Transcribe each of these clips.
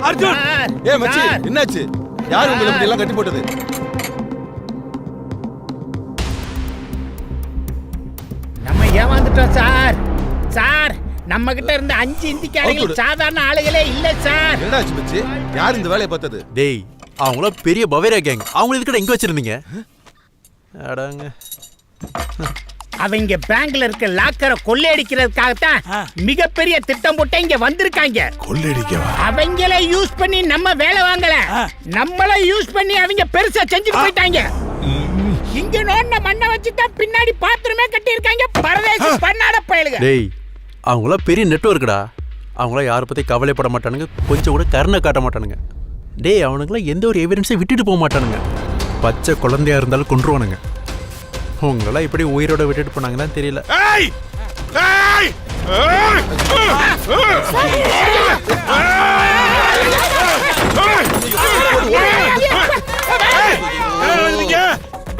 அர்ஜுன் மச்சி என்னாச்சு? யார் உங்களை இப்படி எல்லாம் கட்டி போட்டது? நம்ம ஏமாந்துட்டோம் சார். சார் நம்ம கிட்ட இருந்த 5 இந்திக்காரங்க சாதாரண ஆளுகளே இல்ல சார். என்னாச்சு மச்சி? யார் இந்த வேலையை பார்த்தது? டேய் அவங்கள பெரிய பவேரியா கேங். அவங்க இதுக்கிட்ட எங்க வச்சிருந்தீங்க? அடங்க அவங்க பேங்க்ல இருக்க லாக்கரை கொள்ளையடிக்கிறதுக்காக தான் மிகப்பெரிய திட்டம் போட்டு இங்க வந்திருக்காங்க. கொள்ளையடிக்கவா? அவங்கள யூஸ் பண்ணி நம்ம வேலை வாங்கல, நம்மள யூஸ் பண்ணி அவங்க பெருசா செஞ்சுட்டு போயிட்டாங்க. இங்க நோண்ட மண்ணை வச்சு தான் பின்னாடி பாத்ரூமே கட்டி இருக்காங்க. பரதேசி பண்ணாட பயலுங்க. டேய் அவங்கள பெரிய நெட்வொர்க்குடா. அவங்கள யாரை பத்தி கவலைப்பட மாட்டானுங்க, கொஞ்சம் கூட கருணை காட்ட மாட்டானுங்க. டேய் அவனுங்களாம் எந்த ஒரு எவிடன்ஸையும் விட்டுட்டு போக மாட்டானுங்க. பச்சை குழந்தையா இருந்தாலும் கொன்றுவானுங்க. உங்களெல்லாம் இப்படி உயிரோட விட்டுட்டு போனாங்கன்னா தெரியல.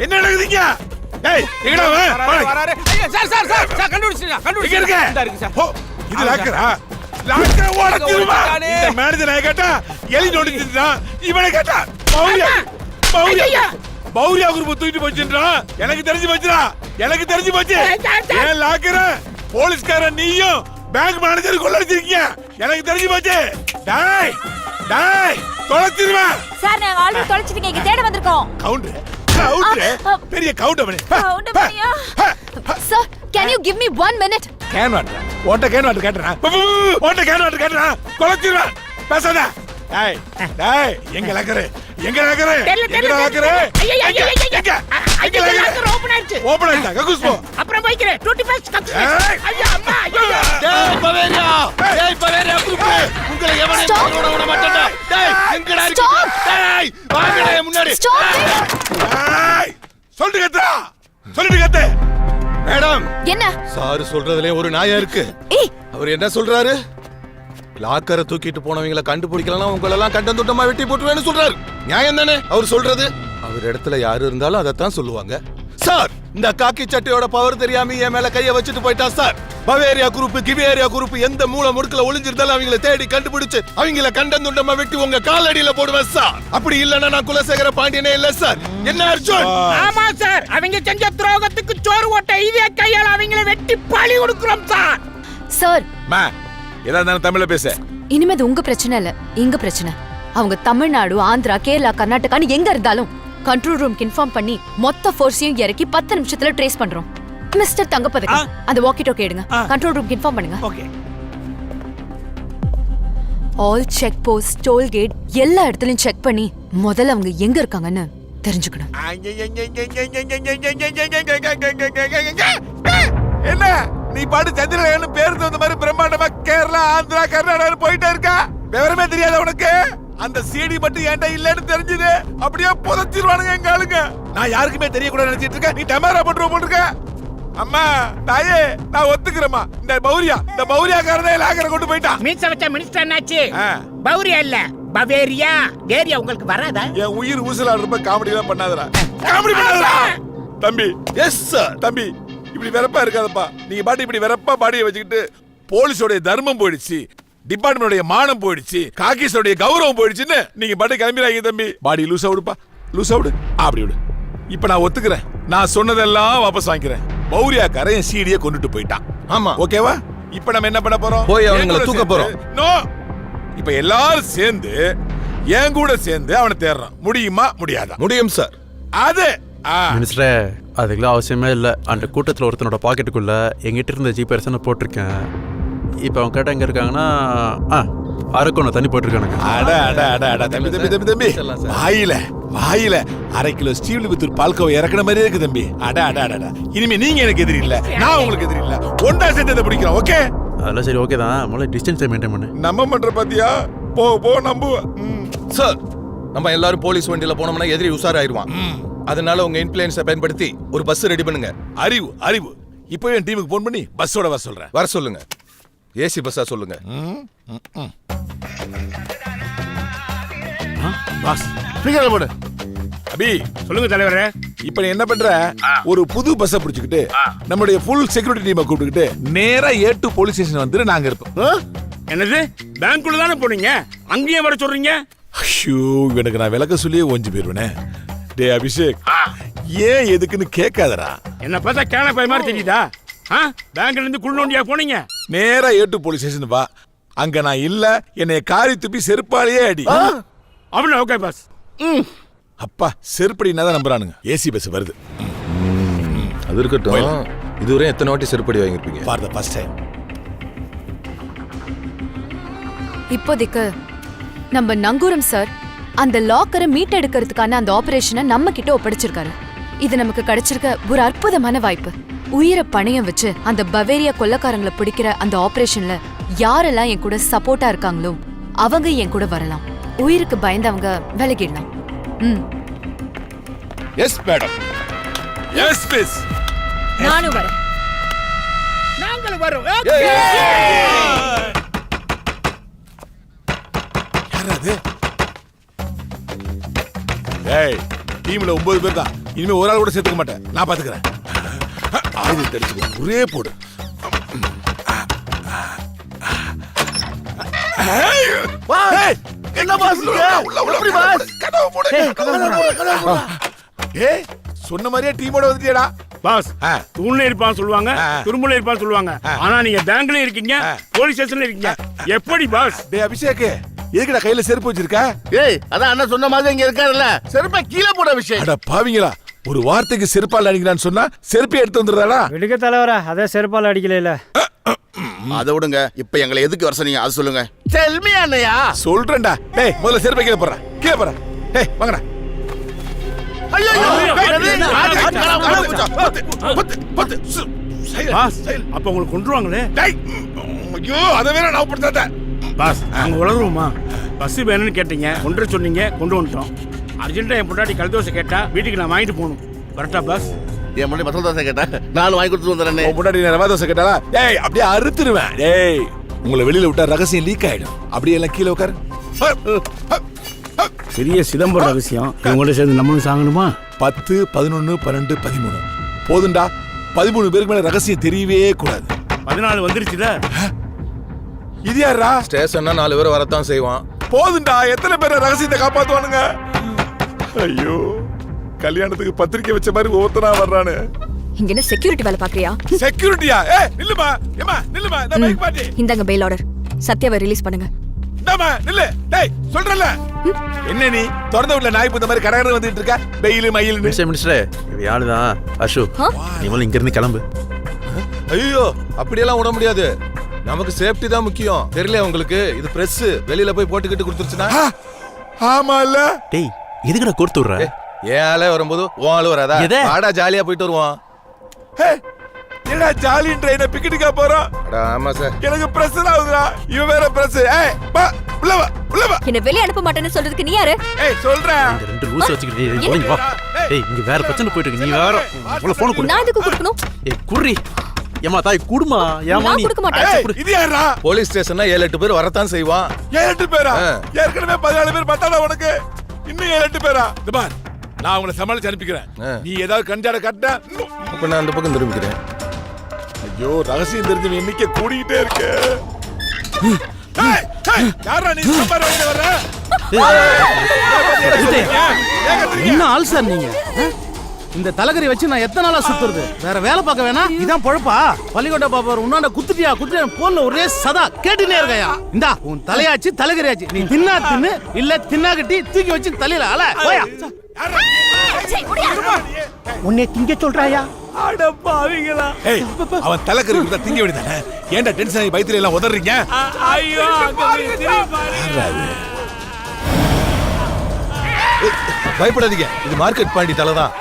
என்ன நடக்குதுங்க? இது லாக்கரா? லாக்கரை ஓடச்சிருமா? இந்த மேனேஜரை கேட்டா எலி நோண்டிச்சுடா. இவனை கேட்டா பௌரியா குரூப் தூக்கிட்டு போச்சுன்றா. எனக்கு தெரிஞ்சு போச்சுடா. எனக்கு தெரிஞ்சு போச்சு. ஏன் லாக்கர போலீஸ்கார நீயும் பேங்க் மேனேஜர் கொள்ளடிச்சிருக்கீங்க. எனக்கு தெரிஞ்சு போச்சு. டேய் டேய் தொலைச்சிருவா. சார் நாங்க ஆல்ரெடி தொலைச்சிட்டீங்க. இங்க தேட வந்திருக்கோம். கவுண்டர் பெரிய Gounder sir can you give me 1 minute? Can water ஓட்ட கேன் வாட்டர் கேட்றா. ஓட்ட கேன் வாட்டர் கேட்றா. கொலைச்சிருவா. பேசாத. டேய் டேய் எங்க லாக்கர்? எங்க லாக்கர்? எங்க லாக்கர்? எங்க லாக்கர் ஓபன் ஆயிடுச்சு. ஓபன் ஆயிட்டா ககுஸ்போ. அப்புறம் போய்க்கிறேன். 25 கப்ஸ். ஐயா அம்மா ஐயா. டேய் பவேரியா குரூப் உங்களை எவனே விட மாட்டேன்டா. டேய் எங்கடா இருக்கீங்க? டேய் வாங்கடா முன்னாடி. டேய் சொல்லிட்டு கத்தா. சொல்லிட்டு கத்து. மேடம் என்ன? சார் சொல்றதுல ஒரு நியாயம் இருக்கு. அவர் என்ன சொல்றாரு? லாக்கரை தூக்கிட்டு போனவங்களை கண்டுபிடிக்கலாம், உங்களை எல்லாம் கண்டந்துட்டமா வெட்டி போட்டுவேன்னு சொல்றாரு. நியாயம் தானே அவர் சொல்றது? அவர் இடத்துல யாரு இருந்தாலும் அதைத்தான் சொல்லுவாங்க. சார் இந்த காக்கி சட்டையோட பவர் தெரியாம என் மேல கைய வச்சுட்டு போயிட்டா சார். பவேரியா குரூப் கிவேரியா குரூப் எந்த மூல முடுக்கல ஒளிஞ்சிருந்தாலும் அவங்கள தேடி கண்டுபிடிச்சு அவங்கள கண்டந்துண்டமா வெட்டி உங்க காலடியில போடுவேன் சார். அப்படி இல்லன்னா நான் குலசேகர பாண்டியனே இல்ல சார். என்ன அர்ஜுன்? ஆமா சார். அவங்க செஞ்ச துரோகத்துக்கு சோறு ஓட்ட இதே கையால அவங்கள வெட்டி பழி கொடுக்கிறோம் சார். சார் மா ஏதாவது தமிழ்ல பேச. இனிமே அது உங்க பிரச்சனை இல்ல, எங்க பிரச்சனை. அவங்க தமிழ்நாடு, ஆந்திரா, கேரளா, கர்நாடகான்னு எங்க இருந்தாலும் கண்ட்ரோல் ரூம்க்கு இன்ஃபார்ம் பண்ணி மொத்த ஃபோர்ஸையும் இறக்கி 10 நிமிஷத்துல ட்ரேஸ் பண்றோம். மிஸ்டர் தங்கப்பதக்கம் அந்த வாக்கி டாக்கி எடுங்க. கண்ட்ரோல் ரூம்க்கு இன்ஃபார்ம் பண்ணுங்க. Okay. All check post, toll gate எல்லா இடத்துலயும் செக் பண்ணி முதல்ல அவங்க எங்க இருக்காங்கன்னு தெரிஞ்சுக்கணும். என்ன நீ பாட்டு சந்திரன் பேர் தகுந்த மாதிரி பிரம்மாண்டமா கேரளா, ஆந்திரா, கர்நாடகா போயிட்டே இருக்கா? விவரமே தெரியாத உனக்கு? அந்த சிடி மட்டும் ஏன்டா இல்லன்னு தெரிஞ்சது அப்படியே புதைச்சிருவானுங்க எங்க ஆளுங்க. நான் யாருக்குமே தெரியக்கூடாது நினைச்சிட்டு இருக்கேன். நீ டமாரா போட்டுருவ போட்டுருக்க. அம்மா தாயே நான் ஒத்துக்கிறேம்மா. இந்த பௌரியாக்காரனே லாக்கரை கொண்டு போயிட்டான். மீன்ஸ் வச்ச மினிஸ்டர் என்னாச்சு? பௌரியா இல்ல பவேரியா. ஏரியா உங்களுக்கு வராதா? என் உயிர் ஊசலா ரொம்ப காமெடி எல்லாம் பண்ணாதடா. காமெடி பண்ணாதடா தம்பி. Yes sir. தம்பி இப்படி வெறப்பா இருக்காதப்பா. நீங்க பாட்டு இப்படி வெறப்பா பாடியை வச்சுக்கிட்டு போலீஸோட தர்மம் போயிடுச்சு, டிபார்ட்மெண்டோட மானம் போயிடுச்சு, காக்கிஸோட கௌரவம் போயிடுச்சுன்னு நீங்க பாட்டு கிளம்பிடாங்க தம்பி. பாடி லூசா விடுப்பா. லூசா விடு. அப்படி விடு. இப்ப நான் ஒத்துக்கிறேன். நான் சொன்னதெல்லாம் வாபஸ் வாங்கிக்கிறேன். பௌரியாக்காரன் என் சீடியை கொண்டுட்டு போயிட்டான். ஆமா ஓகேவா? இப்ப நம்ம என்ன பண்ண போறோம்? போய் அவங்களை தூக்க போறோம். நோ. இப்ப எல்லாரும் சேர்ந்து என் கூட சேர்ந்து அவனை தேடுறான். முடியுமா முடியாதா? முடியும் சார். அது மினிஸ்டரே அதுக்கெல்லாம் அவசியமே இல்லை. அந்த கூட்டத்தில் ஒருத்தனோட பாக்கெட்டுக்குள்ள எங்கிட்ட இருந்த ஜிபிஎஸ்ன்னு போட்டிருக்கேன். இப்போ அவங்க கேட்ட எங்க இருக்காங்கன்னா அரக்கோணம் தண்ணி போட்டிருக்கானுங்க. தம்பி வாயில 1/2 கிலோ ஸ்டீவ்லிபுத்தூர் பால்கோவை இறக்குன மாதிரியே இருக்கு தம்பி. இனிமே நீங்க எனக்கு எதிரி இல்ல, நான் உங்களுக்கு எதிரி இல்ல. ஒன்றா சேர்ந்து பிடிக்கிறோம். ஓகே அதெல்லாம் சரி ஓகே தான். முதல்ல டிஸ்டன்ஸை மெயின்டைன் பண்ணு. நம்ம பண்ற பாத்தியா? போ நம்புவேன் சார். நம்ம எல்லாரும் போலீஸ் வண்டியில போனோம்னா எதிரி உஷாராயிருவான். அதனால உங்க இன்ஃப்ளூயன்ஸை பயன்படுத்தி ஒரு பஸ் ரெடி பண்ணுங்க. அறிவு இப்பவே என் டீமுக்கு போன் பண்ணி பஸ்ஸோட வர சொல்லுங்க. ஏசி பஸ்ஸா சொல்லுங்க. பாஸ் ஸ்பீக்கர்ல போடு. அபி சொல்லுங்க தலைவரே. இப்ப நீ என்ன பண்ற? ஒரு புது பஸ்ஸை பிடிச்சுக்கிட்டு நம்மளுடைய ஃபுல் செக்யூரிட்டி டீமை கூப்பிட்டுக்கிட்டு நேரா A2 போலீஸ் ஸ்டேஷன் வந்துட்டு நாங்க இருப்போம். என்னது பேங்க்குள்ள தானே போனீங்க, அங்கேயே வர சொல்றீங்க? ஐயோ, இவனுக்கு நான் விளக்க சொல்லியே ஒஞ்சி போயிருவேனே. டே அபிஷேக், ஏன் எதுக்குன்னு கேட்காதடா. என்ன பார்த்தா கேன பை மாதிரி தெரியுதா? பேங்க்ல இருந்து குள்ளோண்டியா போனீங்க? நேரா ஏட்டு போலீஸ் ஸ்டேஷன் வா. அங்க நான் இல்ல, என்னை காரி துப்பி செருப்பாலேயே அடி. அப்படின்னா ஓகே பாஸ். அப்பா, செருப்படினா தான் நம்புறானுங்க. ஏசி பஸ் வருது. அது இருக்கட்டும். இதுவரை எத்தனை வாட்டி செருப்படி வாங்கியிருப்பீங்க? For the first time. இப்போதைக்கு நம்ம நங்கூரம் சார் அந்த லாக்கரை மீட்டெடுக்கிறதுக்கான அந்த ஆபரேஷனை நம்ம கிட்ட ஒப்படைச்சிருக்காரு. இது நமக்கு கிடைச்சிருக்க ஒரு அற்புதமான வாய்ப்பு. உயிரை பணையம் வச்சு அந்த பவேரியா கொள்ளக்காரங்களை பிடிக்கிற அந்த ஆபரேஷன்ல யாரெல்லாம் என் கூட சப்போர்ட்டா இருக்காங்களோ அவங்க என் கூட வரலாம். உயிருக்கு பயந்தவங்க விலகிடலாம். Yes madam. Yes miss. நானும் வரேன். நாங்களும் வரோம். யாராது? ஏய், டீம்ல 9 பேர் தான். இனிமே ஒரு ஆள் கூட சேர்த்துக்க மாட்டேன். நான் பாத்துக்கிறேன். ஆயுதம் தெரிச்சுக்கோ, ஒரே போடு. ஏய், என்ன பாஸ் எப்படி பாஸ்? கதவு போடு. ஏய், சொன்ன மாதிரியே டீமோட வந்துட்டியடா. பாஸ், தூண்ல இருப்பான்னு சொல்லுவாங்க, துரும்புல இருப்பான்னு சொல்லுவாங்க. ஆனா நீங்க பேங்க்ல இருக்கீங்க, போலீஸ் ஸ்டேஷன்ல இருக்கீங்க. எப்படி பாஸ்? டேய் அபிஷேக், எதுக்குடா கையில செருப்பு வச்சிருக்க? ஏய், அதான் அண்ணா சொன்ன மாதிரி இங்க இருக்காருல்ல, செருப்பை கீழே போட விஷயம். அட பாவிங்களா, ஒரு வார்த்தைக்கு செருப்பால் அடிக்கிறான்னு சொன்னா செருப்பை எடுத்து வந்துடுறாடா. விடுக்க தலைவரா, அதே செருப்பால் அடிக்கல. அதை விடுங்க, இப்ப எங்களை எதுக்கு வர சொன்னீங்க அது சொல்லுங்க. செல்மி அண்ணையா சொல்றேன்டா. டேய், முதல்ல செருப்பை கீழே போடுறா. கீழே போடுறா. ஏய், வாங்கடா. பாஸ், அப்ப உங்களுக்கு கொன்றுவாங்களே. டேய், ஐயோ, அதை வேற நான் படுத்தாத. பாஸ், நாங்க உளருவோமா? பஸ் வேணும்னு கேட்டீங்க, கொண்டு சொன்னீங்க, கொண்டு வந்துட்டோம். அர்ஜென்ட்டா என் பொண்டாட்டி கல் தோசை கேட்டா வீட்டுக்கு நான் வாங்கிட்டு போகணும். கரெக்டா பாஸ்? என் முன்னாடி மசாலா தோசை கேட்டா நானும் வாங்கி கொடுத்து வந்துடுறேன். உன் முன்னாடி நான் ரவா தோசை கேட்டாலா? டேய், அப்படியே அறுத்துருவேன். டேய், உங்களை வெளியில விட்டா ரகசியம் லீக் ஆயிடும். அப்படியே எல்லாம் கீழே உட்காரு. பெரிய சிதம்பரம் ரகசியம். இவங்களோட சேர்ந்து நம்மளும் சாங்கணுமா? 10, 11, 12, 13 போதுண்டா. 13 பேருக்கு மேல ரகசியம் தெரியவே கூடாது. 14 வந்துருச்சுல. இது யாரா? ஸ்டேஷன்னா 4 பேர் வரத்தான் செய்வான். போதுண்டா. எத்தனை பேர் ரகசியத்தை காப்பாத்துவானுங்க? ஐயோ, கல்யாணத்துக்கு பத்திரிக்கை வச்ச மாதிரி ஒவ்வொருத்தனா வர்றானு. இங்க என்ன செக்யூரிட்டி வேலை பாக்குறியா? செக்யூரிட்டியா? ஏய், நில்லுமா. ஏமா, நில்லுமா. இந்த பைக் பாட்டி. இந்தாங்க பெயில் ஆர்டர். சத்யாவை ரிலீஸ் பண்ணுங்க. இந்தாமா, நில்லு. டேய், சொல்றல. என்ன நீ திறந்த வீட்ல நாய் புத்த மாதிரி கடகட வந்துட்டு இருக்க? பெயில் மயில். மினிஸ்டரே, இது யாருதான்? அசோக், நீ முதல்ல இங்க இருந்து கிளம்பு. ஐயோ, அப்படியெல்லாம் விட முடியாது. நமக்கு சேஃப்டி தான் முக்கியம். தெரியல உங்களுக்கு? இது பிரஸ் வெளியில போய் போட்டுக்கிட்டு கொடுத்துருச்சுன்னா? ஆமா இல்ல? டேய், எதுக்குடா கோர்த்து விடுற? ஏன் ஆளே வரும்போது உன் ஆளு வராதா? எது? ஆடா, ஜாலியா போயிட்டு வருவான். என்னடா ஜாலி ட்ரெயினை பிக்கெட்டுக்கா போறோம்? ஆமா சார். எனக்கு பிரஷர் ஆகுதுடா. இவன் வேற பிரஸ். ஏய், வா, உள்ள வா, உள்ள வா. என்ன வெளிய அனுப்ப மாட்டேன்னு சொல்றதுக்கு நீ யாரு? ஏய், சொல்றேன். இந்த 2 ரூல்ஸ் வச்சுக்கிட்டு நீ போய் வா. டேய், இங்க வேற பிரச்சனை போயிட்டு இருக்கு. நீ வேற உள்ள போன் கொடு. நான் எதுக்கு கொடுக்கணும்? ஏய், குர்ரி. ஏமா தாய் குடுமா. ஏமா நான் நீ கொடுக்க மாட்டேன். ஏய், இது யாரா? போலீஸ் ஸ்டேஷன்னா 7-8 பேர் வரத்தான் செய்வான். 7-8 பேரா? ஏற்கனவே 14 பேர் பத்தாடா உனக்கு. இன்னும் 7-8 பேரா? இந்த பார், நான் உங்களை சமாளிச்சு அனுப்பிக்கிறேன். நீ ஏதாவது கஞ்சாட கட்ட. அப்ப நான் அந்த பக்கம் திரும்பிக்கிறேன். ஐயோ, ரகசியம் தெரிஞ்சவன் எண்ணிக்கை கூடிக்கிட்டே இருக்கு. ஏய், ஏய், யாரா நீ சாம்பார் வாங்கிட்டு வர்ற? என்ன ஆள் சார் நீங்க? இந்த தலகரி வச்சு நான் எத்தனை நாளா சுத்துறது? வேற வேலை பார்க்க வேணா? இதான் பொழப்பா? பள்ளிக்கோட்டை பாப்பார் உன்னாண்ட குத்துட்டியா போன்ல ஒரே சதா கேட்டுனே இருக்கையா? இந்தா உன் தலையாச்சு தலைகரியாச்சு. நீ தின்னா தின்னு, இல்ல தின்னா கட்டி தூக்கி வச்சு தலையில அல போயா. உன்னை திங்க சொல்றாயா? அட பாவிங்களா. ஏய், அவன் தலைக்கறி கொடுத்தா திங்க வேண்டியதானே? ஏன்டா டென்ஷன் ஆகி பயத்துல எல்லாம் உதறீங்க? ஐயோ, பயப்படாதீங்க, இது மார்க்கெட் பாண்டி தலை தான்.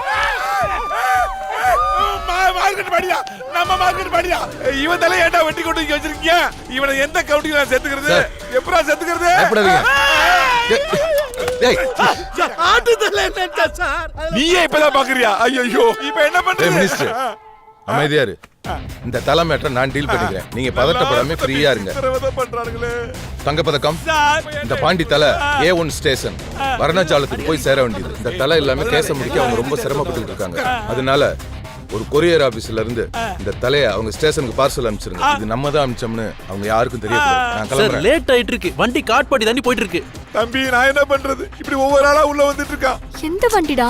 மார்க்கெட் பாடியா? நம்ம மார்க்கெட் பாடியா? இவன் தலை ஏன்டா வெட்டி கொண்டு இங்க வச்சிருக்கீங்க? இவனை எந்த கவுண்டில நான் சேர்த்துக்கிறது? எப்படா சேர்த்துக்கிறது? பயப்படாதீங்க. டேய், ஆட்டுதல என்னடா சார்? நீயே இப்பதான் பாக்குறியா? ஐயோ, இப்ப என்ன டேய் மினிஸ்டர், பண்றது? அமைதியா இரு. இந்த தலை மேட்டரை நான் டீல் பண்ணிக்கிறேன். நீங்க பதட்டப்படாம ஃப்ரீயா இருங்க. பண்றாங்களே. தங்கப்பதக்கம், இந்த பாண்டி தலை A1 ஸ்டேஷன் வர்ணாச்சாலத்துக்கு போய் சேர வேண்டியது. இந்த தலை இல்லாம கேச முடிக்க அவங்க ரொம்ப சிரமப்பட்டு இருக்காங்க. அதனால ஒரு கொரியர் ஆபீஸ்ல இருந்து இந்த தலைய அவங்க ஸ்டேஷனுக்கு பார்சல் அனுப்பிச்சிருங்க. இது நம்ம தான் அனுப்பிச்சோம்னு அவங்க யாருக்கும் தெரியக்கூடாது. நான் சார் கிளம்புறேன். லேட் ஆயிட்டு இருக்கு, வண்டி காட்பாடி தாண்டி போயிட்டு இருக்கு. தம்பி நான் என்ன பண்றது? இப்படி ஒவ்வொரு ஆளா உள்ள வந்துட்டு இருக்கான். எந்த வண்டிடா?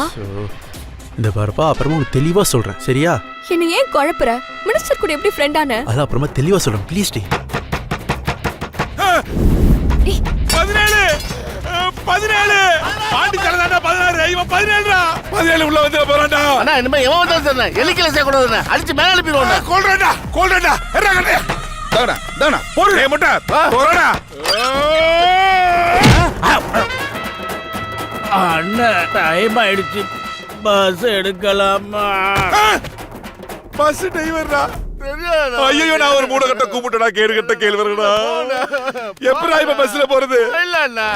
இந்த பாருப்பா, அப்புறமா உனக்கு தெளிவா சொல்றேன், சரியா? என்ன ஏன் குழப்புற? மினிஸ்டர் கூட எப்படி ஃப்ரெண்டான? அது அப்புறமா தெளிவா சொல்றேன், ப்ளீஸ் டி. 17 17 பாண்டி தலதாண்டா 16 இவன் 17டா. 17 உள்ள வந்து போறான்டா. அண்ணா இனிமே எவன் வந்தாலும் சரிண்ணே, எலிக்கல சேர்க்கூடாதுண்ணே, அடிச்சு மேல அனுப்பிடுவோண்ணே. கோல்றடா எறா கண்ணே. தானா தானா போடு ஏய் முட்டை போறடா. அண்ணா டைம் ஆயிடுச்சு, பஸ் எடுக்கலாமா? பஸ் டிரைவர்டா. ஐயோ நான் ஒரு மூட கட்ட கூப்பிட்டடா, கேடு கட்ட கேள்வரடா. எப்படா இப்ப பஸ்ல போறது? இல்ல அண்ணா